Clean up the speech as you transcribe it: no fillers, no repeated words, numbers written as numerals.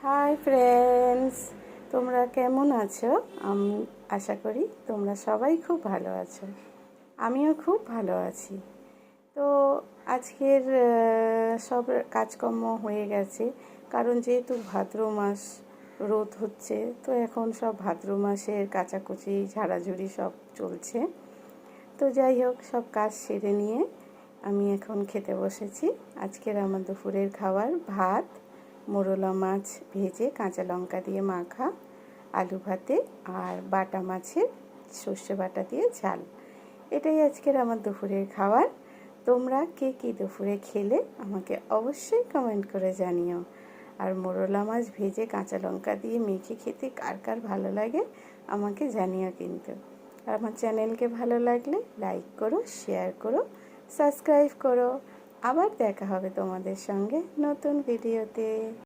Hi friends, তোমরা কেমন আছো? আমি আশা করি তোমরা সবাই খুব ভালো আছো। আমিও খুব ভালো আছি। তো আজকের সব কাজকর্ম হয়ে গেছে, কারণ যেহেতু ভাদ্র মাস রোদ হচ্ছে, তো এখন সব ভাদ্র মাসের কাচাকুচি ঝাড়াঝুড়ি সব চলছে। তো যাই হোক, সব কাজ সেরে নিয়ে আমি এখন খেতে বসেছি। আজকের আমার দুপুরের খাবার ভাত, মোরলা মাছ ভেজে কাঁচা লঙ্কা দিয়ে মাখা, আলু ভাতে আর বাটা মাছের সর্ষে বাটা দিয়ে ঝাল। এটাই আজকের আমার দুপুরের খাবার। তোমরা কে কী দুপুরে খেলে আমাকে অবশ্যই কমেন্ট করে জানিও। আর মোরলা মাছ ভেজে কাঁচা লঙ্কা দিয়ে মেখে খেতে কার কার ভালো লাগে আমাকে জানিও কিন্তু। আর আমার চ্যানেলকে ভালো লাগলে লাইক করো, শেয়ার করো, সাবস্ক্রাইব করো। আবার দেখা হবে তোমাদের সঙ্গে নতুন ভিডিওতে।